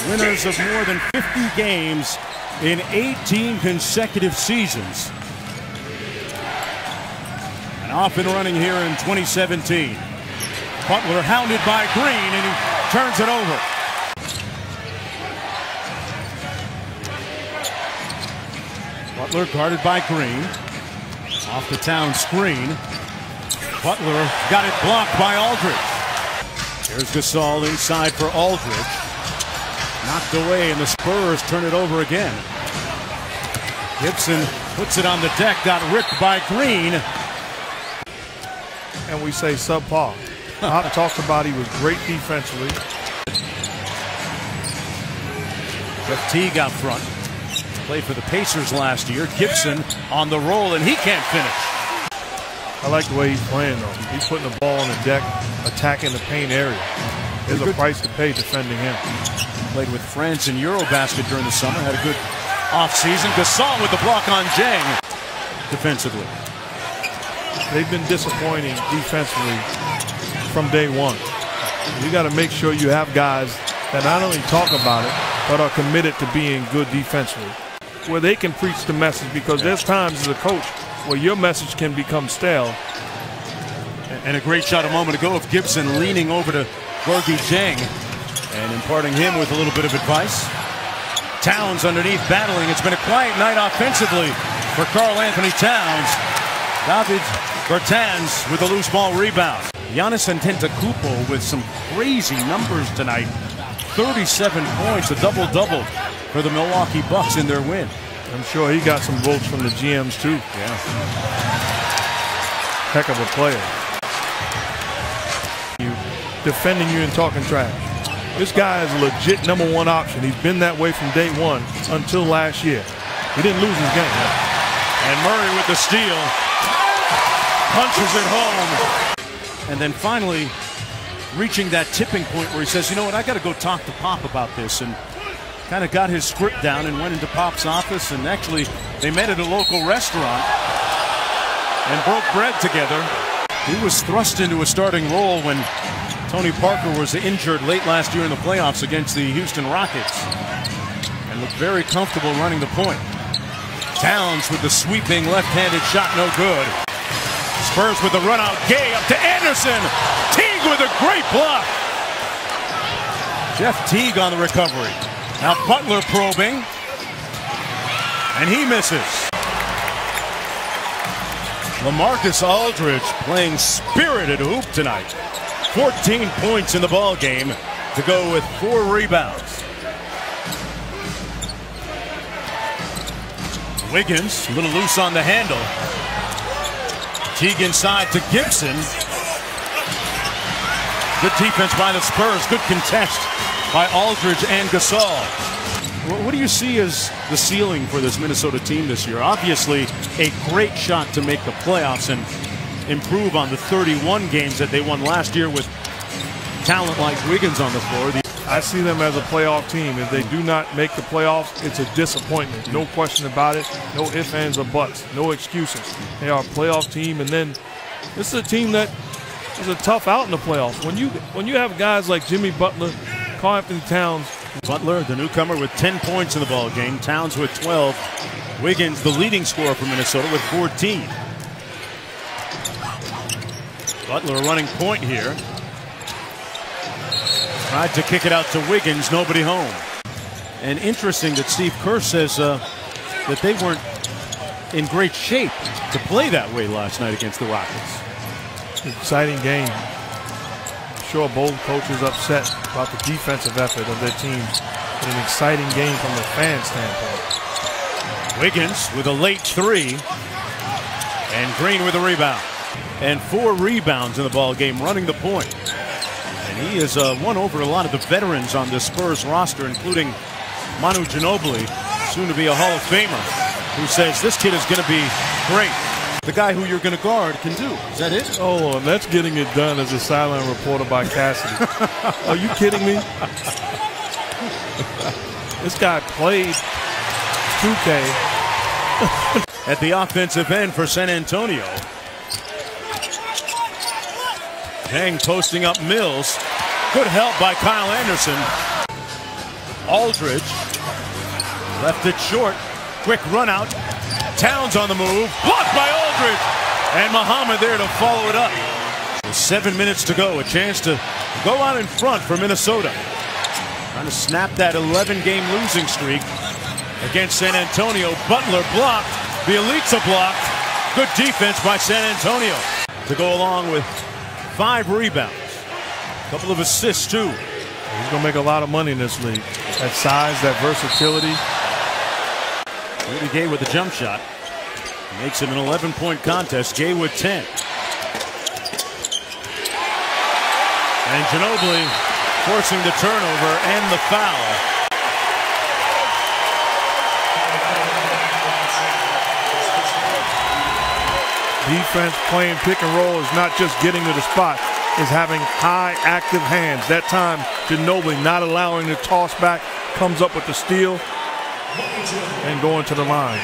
winners of more than 50 games in 18 consecutive seasons. And off and running here in 2017. Butler hounded by Green, and he turns it over. Butler guarded by Green. Off the Towns screen. Butler got it blocked by Aldridge. Here's Gasol inside for Aldridge. Knocked away, and the Spurs turn it over again. Gibson puts it on the deck, got ripped by Green. And we say subpar. Pop talks about he was great defensively. Jeff Teague out front. Played for the Pacers last year. Gibson on the roll, and he can't finish. I like the way he's playing, though. He's putting the ball on the deck, attacking the paint area. There's a price to pay defending him. Played with France in Eurobasket during the summer. Had a good offseason. Gasol with the block on Jang defensively. They've been disappointing defensively from day one. You got to make sure you have guys that not only talk about it, but are committed to being good defensively, where they can preach the message, because there's times as a coach where your message can become stale. And a great shot a moment ago of Gibson leaning over to Gorgui Dieng and imparting him with a little bit of advice. Towns underneath battling. It's been a quiet night offensively for Karl Anthony Towns. David Bertans with a loose ball rebound. Giannis Antetokounmpo with some crazy numbers tonight. 37 points, a double-double for the Milwaukee Bucks in their win. I'm sure he got some votes from the GMs too. Yeah. Heck of a player. Defending you and talking trash. This guy is a legit #1 option. He's been that way from day one until last year. He didn't lose his game. And Murray with the steal. Punches it home. And then finally reaching that tipping point where he says, you know what, I got to go talk to Pop about this, and kind of got his script down and went into Pop's office, and actually they met at a local restaurant and broke bread together. He was thrust into a starting role when Tony Parker was injured late last year in the playoffs against the Houston Rockets, and looked very comfortable running the point. Towns with the sweeping left-handed shot, no good. Spurs with the run out. Gay up to Anderson. Teague with a great block. Jeff Teague on the recovery. Now Butler probing. And he misses. LaMarcus Aldridge playing spirited hoop tonight. 14 points in the ball game to go with 4 rebounds. Wiggins a little loose on the handle. Teague inside to Gibson. Good defense by the Spurs. Good contest by Aldridge and Gasol. What do you see as the ceiling for this Minnesota team this year? Obviously, a great shot to make the playoffs and improve on the 31 games that they won last year with talent like Wiggins on the floor. I see them as a playoff team. If they do not make the playoffs, it's a disappointment. No question about it. No ifs, ands, or buts. No excuses. They are a playoff team, and then this is a team that is a tough out in the playoffs. When you have guys like Jimmy Butler, Karl Anthony Towns. Butler, the newcomer, with 10 points in the ball game. Towns with 12. Wiggins, the leading scorer for Minnesota, with 14. Butler running point here. Tried to kick it out to Wiggins, nobody home. And interesting that Steve Kerr says that they weren't in great shape to play that way last night against the Rockets. Exciting game. I'm sure both coaches upset about the defensive effort of their teams. But an exciting game from the fan standpoint. Wiggins with a late 3. And Green with a rebound. And 4 rebounds in the ball game, running the point. And he has won over a lot of the veterans on the Spurs roster, including Manu Ginobili, soon to be a Hall of Famer, who says this kid is going to be great. The guy who you're going to guard can do. Is that it? Oh, and that's getting it done as a sideline reporter by Cassidy. Are you kidding me? This guy played 2K. At the offensive end for San Antonio. Hang posting up Mills. Good help by Kyle Anderson. Aldridge left it short. Quick run out. Towns on the move. Blocked by Aldridge. And Muhammad there to follow it up. With 7 minutes to go. A chance to go out in front for Minnesota. Trying to snap that 11-game losing streak against San Antonio. Butler blocked. Bielitsa blocked. Good defense by San Antonio to go along with 5 rebounds. A couple of assists too. He's going to make a lot of money in this league. That size, that versatility. Rudy Gay with the jump shot. Makes it an 11-point contest. Gay with 10. And Ginobili forcing the turnover and the foul. Defense playing pick and roll is not just getting to the spot, is having high active hands. That time, Ginobili not allowing the toss back, comes up with the steal and going to the line.